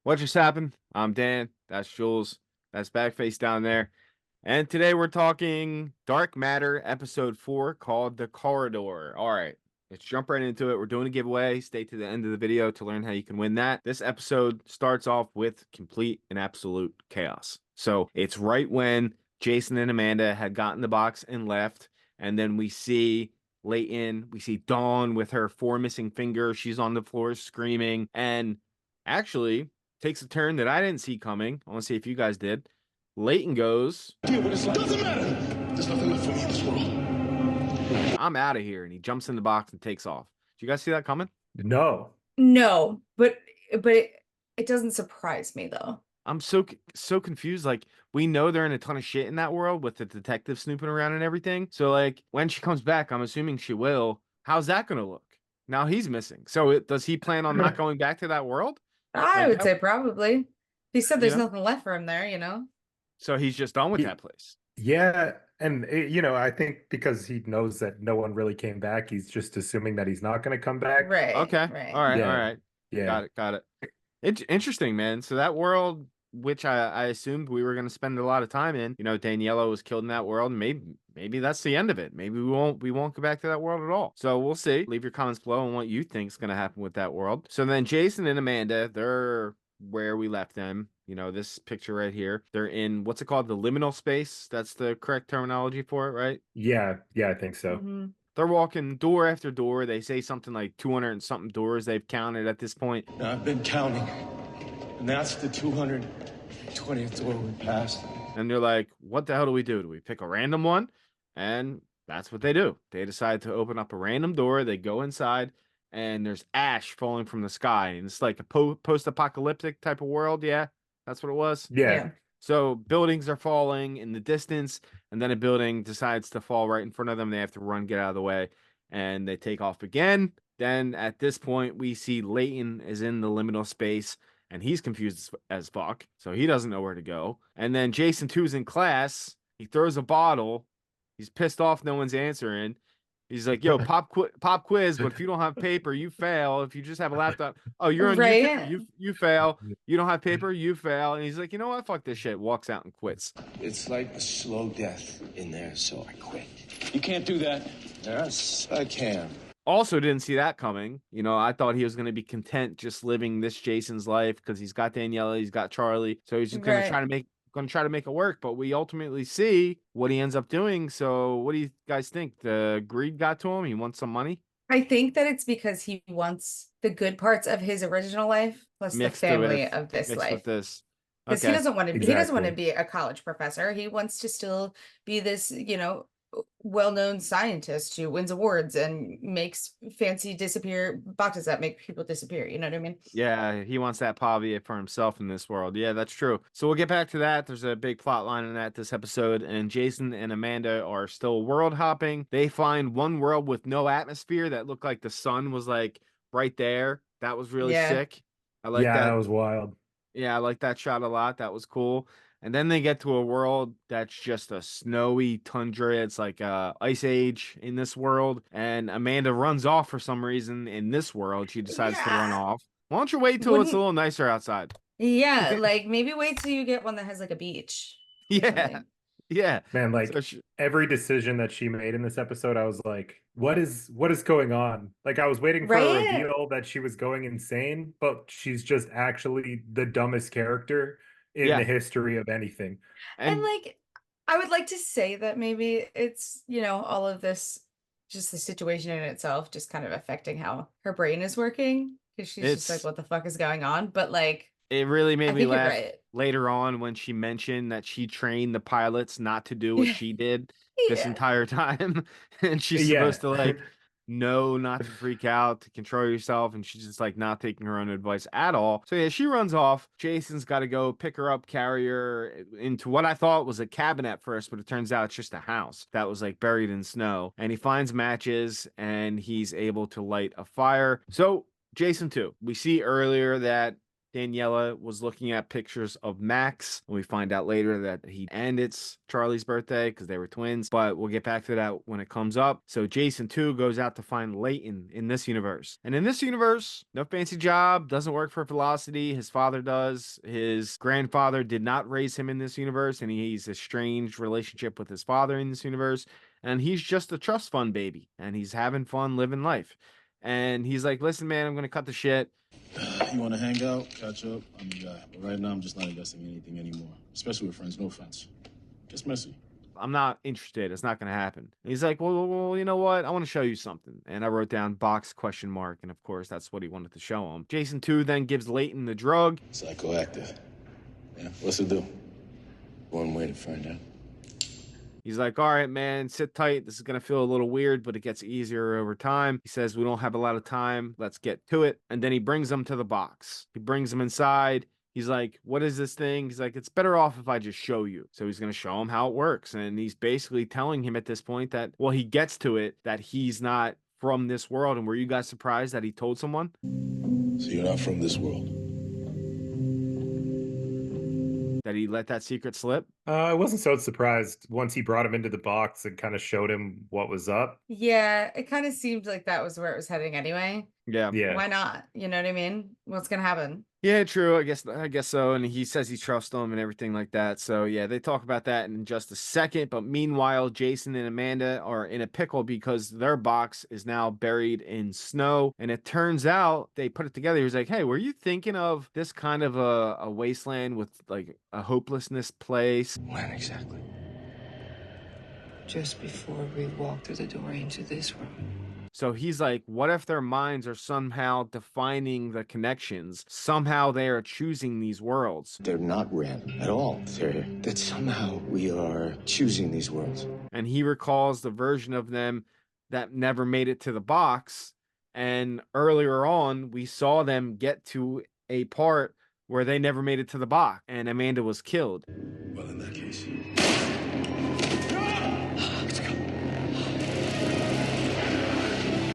What just happened? I'm Dan. That's Jules. That's Bag Face down there. And today we're talking Dark Matter episode 4 called The Corridor. All right, let's jump right into it. We're doing a giveaway. Stay to the end of the video to learn how you can win that. This episode starts off with complete and absolute chaos. So it's right when Jason and Amanda had gotten the box and left. And then we see Leighton, we see Dawn with her 4 missing fingers. She's on the floor screaming. And actually, takes a turn that I didn't see coming. I want to see if you guys did. Leighton goes, Deal with this life. Doesn't matter. There's nothing left for me in this world. I'm out of here. And he jumps in the box and takes off. Did you guys see that coming? No. No, but it doesn't surprise me though. I'm so confused. Like, we know they're in a ton of shit in that world with the detective snooping around and everything. So, like, when she comes back, I'm assuming she will. How's that going to look? Now he's missing. So, does he plan on not going back to that world? I would say probably. He said there's know? nothing left for him there, you know? So he's just done with that place. Yeah, and I think because he knows that no one really came back, he's just assuming that he's not going to come back. Right. Okay. Right. All right. Yeah. All right. Yeah. Got it. It's interesting, man. So that world, which I assumed we were going to spend a lot of time in, Daniela was killed in that world. Maybe that's the end of it. Maybe we won't go back to that world at all. So we'll see. Leave your comments below on what you think is going to happen with that world. So then Jason and Amanda, they're where we left them. This picture right here. They're in, what's it called? The liminal space. That's the correct terminology for it, right? Yeah, I think so. Mm-hmm. They're walking door after door. They say something like 200 and something doors they've counted at this point. Now, I've been counting, and that's the 220th door we passed. And they're like, what the hell do we do? Do we pick a random one? And that's what they do. They decide to open up a random door. They go inside, and there's ash falling from the sky. And it's like a post-apocalyptic type of world. Yeah, that's what it was. Yeah. So buildings are falling in the distance, and then a building decides to fall right in front of them. They have to run, get out of the way, and they take off again. Then at this point, we see Leighton is in the liminal space, and he's confused as fuck, so he doesn't know where to go. And then Jason 2's in class. He throws a bottle. He's pissed off no one's answering. He's like, yo, pop quiz, but if you don't have paper, you fail. If you just have a laptop, oh, you're on YouTube, you fail. You don't have paper, you fail. And he's like, you know what? Fuck this shit. Walks out and quits. It's like a slow death in there, so I quit. You can't do that. Yes, I can. Also didn't see that coming. I thought he was going to be content just living this Jason's life because he's got Daniela, he's got Charlie. So he's just going to try to make it work, but we ultimately see what he ends up doing. So what do you guys think? The greed got to him? He wants some money? I think that it's because he wants the good parts of his original life plus the family of this life. With this. Because he doesn't want to Exactly. he doesn't want to be a college professor. He wants to still be this, well-known scientist who wins awards and makes fancy boxes that make people disappear. You know what I mean? Yeah, he wants that pavia for himself in this world. Yeah, that's true. So we'll get back to that. There's a big plot line in that this episode, and Jason and Amanda are still world hopping. They find one world with no atmosphere that looked like the sun was like right there. That was really sick. I like that. Yeah, that was wild. Yeah, I like that shot a lot. That was cool. And then they get to a world that's just a snowy tundra. It's like Ice Age in this world. And Amanda runs off for some reason in this world. She decides to run off. Why don't you wait till it's a little nicer outside? Yeah, like maybe wait till you get one that has like a beach. Yeah. Yeah. Man, like So every decision that she made in this episode, I was like, what is going on? Like I was waiting for a reveal that she was going insane, but she's just actually the dumbest character in the history of anything. And like, I would like to say that maybe it's, all of this, just the situation in itself, just kind of affecting how her brain is working. Because she's just like, what the fuck is going on? But like, it really made me laugh right. later on when she mentioned that she trained the pilots not to do what she did this entire time. And she's supposed to like know not to freak out, to control yourself, and she's just like not taking her own advice at all. So yeah, she runs off. Jason's got to go pick her up, carry her into what I thought was a cabin at first, but it turns out it's just a house that was like buried in snow. And he finds matches and he's able to light a fire. So Jason 2, we see earlier that Daniela was looking at pictures of Max, and we find out later that and it's Charlie's birthday because they were twins, but we'll get back to that when it comes up. So Jason too goes out to find Leighton in this universe. And in this universe, no fancy job, doesn't work for Velocity. His father does. His grandfather did not raise him in this universe, and he's a strange relationship with his father in this universe. And he's just a trust fund baby, and he's having fun living life. And he's like, listen, man, I'm going to cut the shit. You want to hang out, catch up? I'm the guy. But right now, I'm just not investing in anything anymore, especially with friends. No offense. Gets messy. I'm not interested. It's not going to happen. And he's like, well, you know what? I want to show you something. And I wrote down box ? And of course, that's what he wanted to show him. Jason 2 then gives Leighton the drug. Psychoactive. Yeah, what's it do? One way to find out. He's like, all right, man, sit tight. This is going to feel a little weird, but it gets easier over time. He says, we don't have a lot of time. Let's get to it. And then he brings them to the box. He brings them inside. He's like, what is this thing? He's like, it's better off if I just show you. So he's going to show him how it works. And he's basically telling him at this point that, well, he gets to it, that he's not from this world. And were you guys surprised that he told someone? So you're not from this world? That he let that secret slip? I wasn't so surprised once he brought him into the box and kind of showed him what was up. Yeah, it kind of seemed like that was where it was heading anyway. Yeah. Why not? You know what I mean? What's gonna happen? Yeah, true. I guess so. And he says he trusts them and everything like that. So yeah, they talk about that in just a second. But meanwhile, Jason and Amanda are in a pickle because their box is now buried in snow. And it turns out they put it together. He was like, hey, were you thinking of this kind of a wasteland with like a hopelessness place? When exactly? Just before we walk through the door into this room. So he's like, what if their minds are somehow defining the connections? Somehow they are choosing these worlds. They're not random at all. That somehow we are choosing these worlds. And he recalls the version of them that never made it to the box. And earlier on, we saw them get to a part where they never made it to the box, and Amanda was killed. Well, in that case.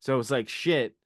So it's like, shit,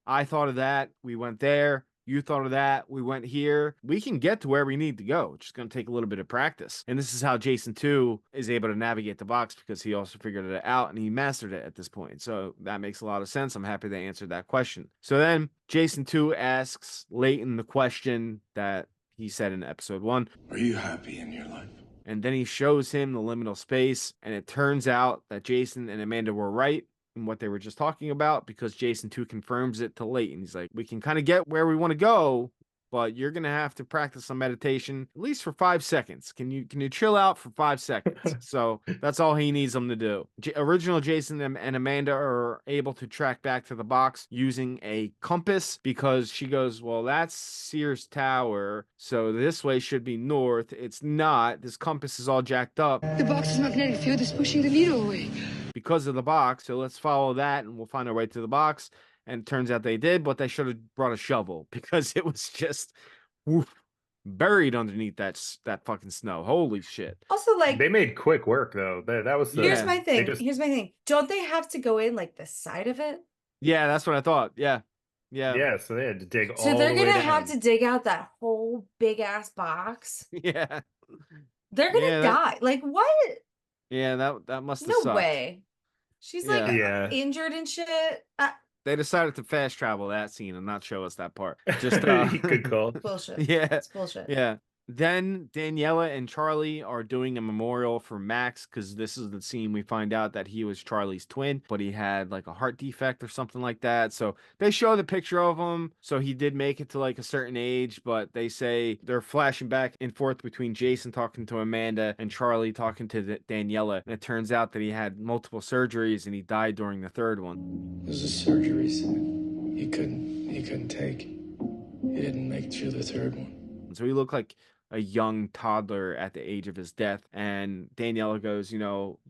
I thought of that. We went there. You thought of that. We went here. We can get to where we need to go. It's just going to take a little bit of practice. And this is how Jason 2 is able to navigate the box because he also figured it out and he mastered it at this point. So that makes a lot of sense. I'm happy they answered that question. So then Jason 2 asks Leighton the question that he said in episode 1. Are you happy in your life? And then he shows him the liminal space. And it turns out that Jason and Amanda were right in what they were just talking about, because Jason 2 confirms it to Leighton. He's like, we can kind of get where we want to go, but you're going to have to practice some meditation at least for 5 seconds. Can you chill out for 5 seconds? So that's all he needs them to do. Original Jason and Amanda are able to track back to the box using a compass, because she goes, well, that's Sears Tower, so this way should be north. It's not. This compass is all jacked up. The box's magnetic field is pushing the needle away. Because of the box, so let's follow that and we'll find our way to the box. And it turns out they did, but they should have brought a shovel because it was just buried underneath that fucking snow. Holy shit. Also, like, they made quick work though. That was the, here's my thing. just... Here's my thing. Don't they have to go in like the side of it? Yeah, that's what I thought. Yeah. So they had to dig So all they're the way gonna down. have to dig out that whole big ass box. Yeah. They're gonna die. Like, what? Yeah, that must have No sucked. way. She's like injured and shit. They decided to fast travel that scene and not show us that part. Just good call. Bullshit. Yeah, it's bullshit. Yeah. Then Daniela and Charlie are doing a memorial for Max, because this is the scene we find out that he was Charlie's twin, but he had like a heart defect or something like that. So they show the picture of him. So he did make it to like a certain age, but they say they're flashing back and forth between Jason talking to Amanda and Charlie talking to Daniela. And it turns out that he had multiple surgeries and he died during the third one. Those are surgeries he couldn't take. He didn't make it through the third one. So he looked like a young toddler at the age of his death. And Daniela goes,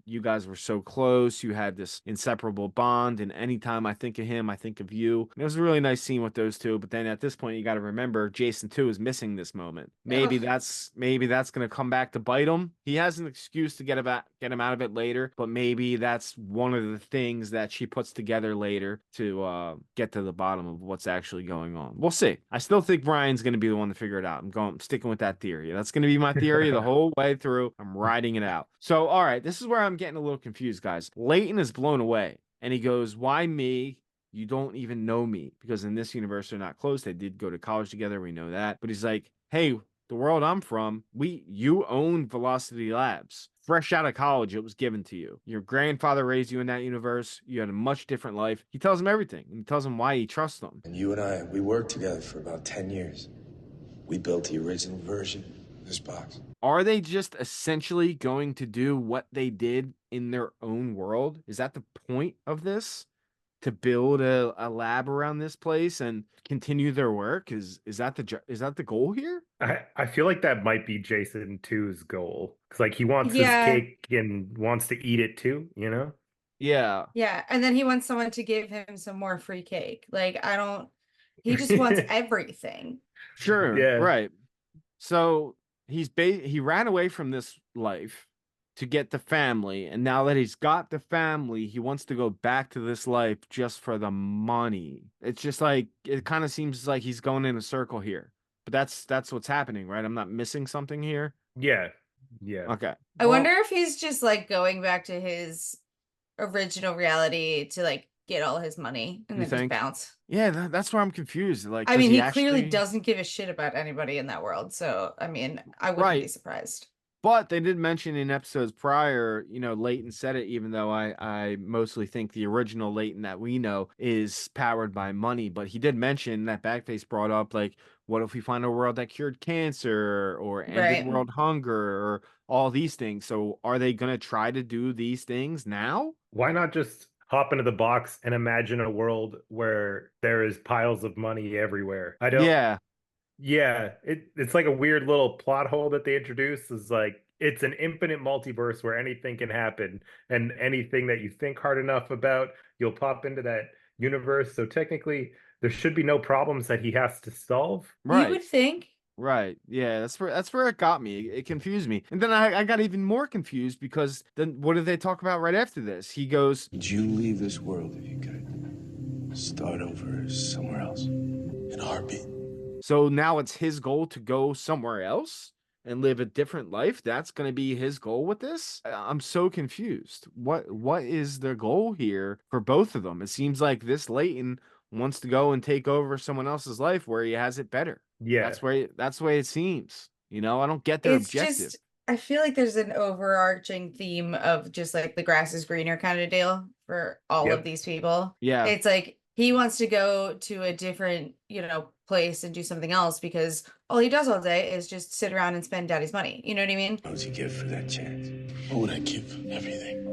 you guys were so close. You had this inseparable bond. And anytime I think of him, I think of you. And it was a really nice scene with those two. But then at this point, you got to remember Jason too is missing this moment. Maybe Ugh. that's going to come back to bite him. He has an excuse to get him out of it later, but maybe that's one of the things that she puts together later to get to the bottom of what's actually going on. We'll see. I still think Brian's going to be the one to figure it out. I'm sticking with that theory. That's going to be my theory the whole way through. I'm riding it out. So, all right, this is where I'm getting a little confused, guys. Leighton is blown away, and he goes, "Why me? You don't even know me." Because in this universe, they're not close. They did go to college together. We know that. But he's like, "Hey, the world I'm from, you own Velocity Labs. Fresh out of college, it was given to you. Your grandfather raised you in that universe. You had a much different life." He tells him everything, and he tells him why he trusts them. And you and I, we worked together for about 10 years. We built the original version of this box. Are they just essentially going to do what they did in their own world? Is that the point of this? To build a lab around this place and continue their work? Is that the goal here? I feel like that might be Jason 2's goal. Because like he wants his Yeah. cake and wants to eat it too, you know? Yeah. Yeah. And then he wants someone to give him some more free cake. Like, he just wants everything. Sure. Yeah. Right. So he ran away from this life to get the family, and now that he's got the family, he wants to go back to this life just for the money. It's just like it kind of seems like he's going in a circle here. But that's what's happening, right? I'm not missing something here. Yeah. Yeah. Okay. I wonder if he's just like going back to his original reality to like get all his money and You then just think? bounce. Yeah, that's where I'm confused. Like, I mean, does he actually... clearly doesn't give a shit about anybody in that world. So, I mean, I wouldn't be Right. surprised. But they did mention in episodes prior, Leighton said it, even though I mostly think the original Leighton that we know is powered by money. But he did mention that Bagface brought up, like, what if we find a world that cured cancer or ended Right. world hunger or all these things? So are they going to try to do these things now? Why not just hop into the box and imagine a world where there is piles of money everywhere? Yeah, it's like a weird little plot hole that they introduce is like it's an infinite multiverse where anything can happen and anything that you think hard enough about, you'll pop into that universe. So technically, there should be no problems that he has to solve. Right. You would think. Right. Yeah, that's where it got me. It confused me. And then I got even more confused because then what did they talk about right after this? He goes, Would you leave this world if you could? Start over somewhere else. In a heartbeat. So now it's his goal to go somewhere else and live a different life. That's going to be his goal with this. I'm so confused. What is the goal here for both of them? It seems like this Leighton wants to go and take over someone else's life where he has it better. Yeah. That's the way it seems. I don't get their objective. Just, I feel like there's an overarching theme of just like the grass is greener kind of deal for all of these people. Yeah. It's like he wants to go to a different, place and do something else because all he does all day is just sit around and spend daddy's money. You know what I mean? What would you give for that chance? What would I give? Everything.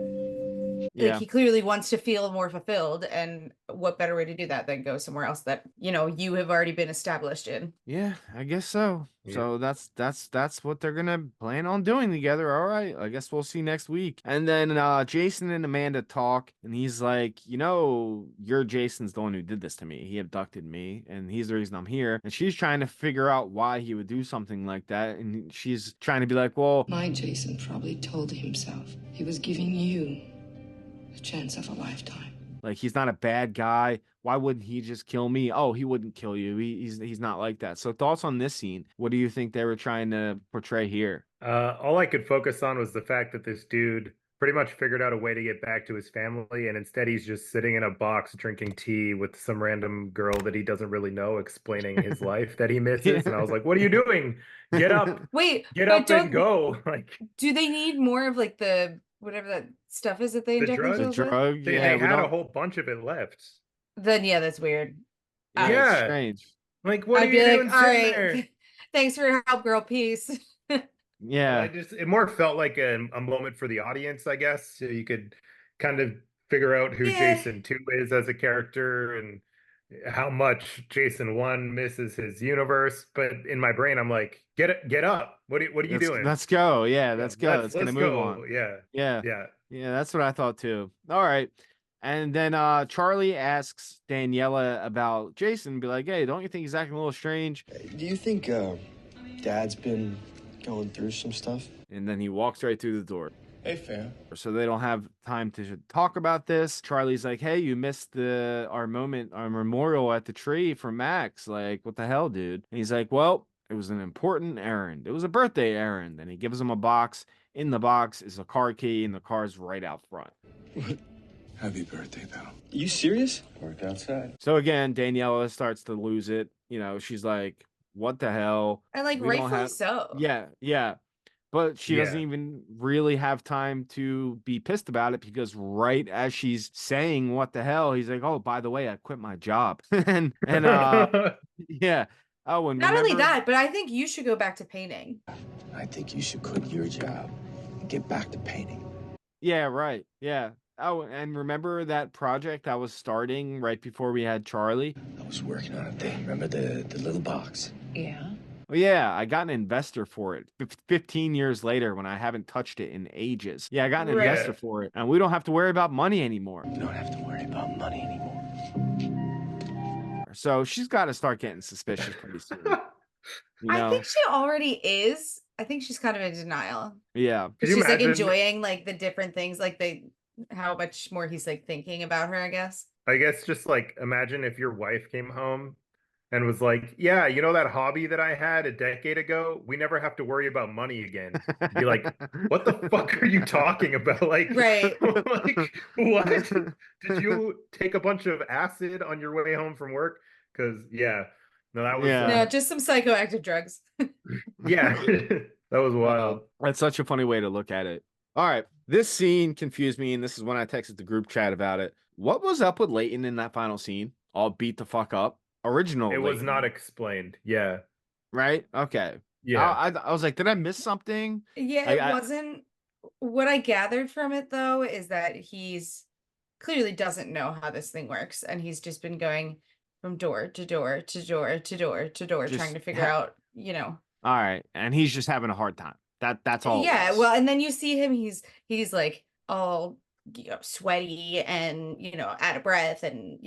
Yeah. Like he clearly wants to feel more fulfilled, and what better way to do that than go somewhere else that you have already been established in. Yeah, I guess so. Yeah. So that's what they're gonna plan on doing together. All right, I guess we'll see next week. And then Jason and Amanda talk, and he's like, you're Jason's the one who did this to me. He abducted me, and he's the reason I'm here. And she's trying to figure out why he would do something like that, and she's trying to be like, well, My Jason probably told himself he was giving you a chance of a lifetime. like he's not a bad guy. Why wouldn't he just kill me? Oh, he wouldn't kill you. He's not like that. So thoughts on this scene? What do you think they were trying to portray here? All I could focus on was the fact that this dude pretty much figured out a way to get back to his family, and instead he's just sitting in a box drinking tea with some random girl that he doesn't really know, explaining his life that he misses. And I was like, "What are you doing? Get up! Wait, Get but up and go!" Like, do they need more of like the whatever that stuff is that they inject drug? themselves The with? drug? they Yeah, we had a don't... whole bunch of it left. Then yeah, that's weird. Yeah, Yeah. it's strange. Like, what I'd are be you like, doing all sitting right, there? thanks for your help, girl. Peace. Yeah. It more felt like a moment for the audience, I guess. So you could kind of figure out who Yeah. Jason 2 is as a character and how much Jason 1 misses his universe, but in my brain I'm like, get up. What are you doing? Let's go. Yeah, Yeah, let's go. Let's let's gonna move go. on. Yeah. Yeah. Yeah. Yeah, that's what I thought too. All right. And then Charlie asks Daniela about Jason, be like, hey, don't you think he's acting a little strange? Do you think Dad's been going through some stuff? And then he walks right through the door. Hey, fam. So they don't have time to talk about this. Charlie's like, hey, you missed our memorial at the tree for Max. Like, what the hell, dude? And he's like, well, it was an important errand. It was a birthday errand. And he gives him a box. In the box is a car key, and the car's right out front. Happy birthday, pal. You serious? Work outside. So again, Daniela starts to lose it. You know, she's like, what the hell? And like We don't rightfully have- so. Yeah. But she doesn't Yeah. even really have time to be pissed about it because right as she's saying what the hell, he's like, oh, by the way, I quit my job. and yeah. Oh, and Not only remember- that, but I think you should go back to painting. I think you should quit your job and get back to painting. Yeah, right. Yeah. Oh, and remember that project I was starting right before we had Charlie? I was working on a thing. Remember the little box? Yeah. Well, yeah, I got an investor for it 15 years later when I haven't touched it in ages. Yeah, I got an Right. investor for it, and we don't have to worry about money anymore. You don't have to worry about money anymore. So she's got to start getting suspicious pretty soon. You I know? think she already is. I think she's kind of in denial. Yeah. Could Because you she's like imagine- enjoying like the different things, like how much more he's like thinking about her, I guess. I guess just like imagine if your wife came home and was like, yeah, you know that hobby that I had a decade ago? We never have to worry about money again. You'd be like, what the fuck are you talking about? Like, Right. like what? Did you take a bunch of acid on your way home from work? Because yeah, no, that was Yeah. No, just some psychoactive drugs. yeah, that was wild. That's such a funny way to look at it. All right. This scene confused me, and this is when I texted the group chat about it. What was up with Leighton in that final scene? All beat the fuck up. Original. It was Leighton, not explained. Yeah, right. Okay. yeah. I was like, did I miss something? Yeah, Like, it wasn't. What I gathered from it though is that he's clearly doesn't know how this thing works, and he's just been going from door to door to door to door to door, Just trying to figure out, All right, and he's just having a hard time. That's all. it Yeah, was. well, and then you see him, he's like all sweaty and out of breath and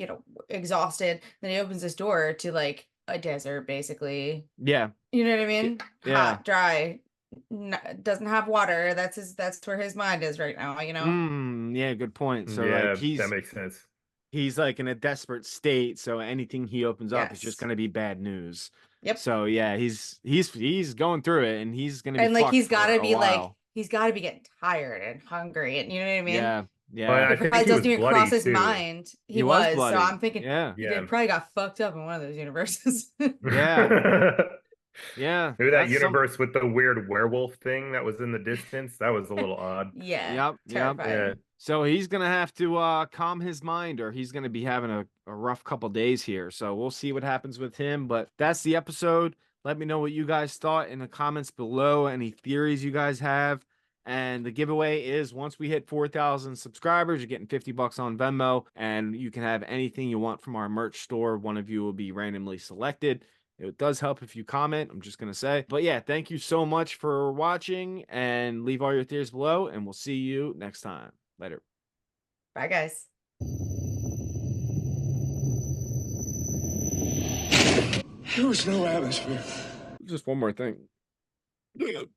exhausted. Then he opens this door to like a desert, basically. Yeah. You know what I mean? Yeah. Hot, dry, doesn't have water. That's where his mind is right now, Yeah, good point. So yeah, like that makes sense. he's like in a desperate state, so anything he opens up is just Yes. gonna be bad news. Yep. So yeah, he's going through it, and he's gonna be And like fucked he's for got to a be like while. he's got to be getting tired and hungry, and you know what I mean? Yeah, But yeah. I It think probably he doesn't was even cross bloody, his too. mind. He He was was, bloody. so I'm thinking Yeah. Yeah. he probably got fucked up in one of those universes. Yeah. Yeah. Maybe that That's some- universe with the weird werewolf thing that was in the distance. That was a little odd. Yeah. Yep. Terrifying. Yeah. So he's gonna have to calm his mind, or he's gonna be having a rough couple days here. So we'll see what happens with him. But that's the episode. Let me know what you guys thought in the comments below. Any theories you guys have. And the giveaway is once we hit 4,000 subscribers, you're getting $50 on Venmo, and you can have anything you want from our merch store. One of you will be randomly selected. It does help if you comment, I'm just going to say. But yeah, thank you so much for watching, and leave all your theories below, and we'll see you next time. Later. Bye, guys. There was no atmosphere. Just one more thing. What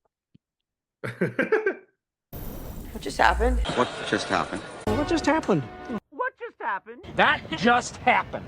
just happened? What just happened? What just happened? What just happened? That just happened.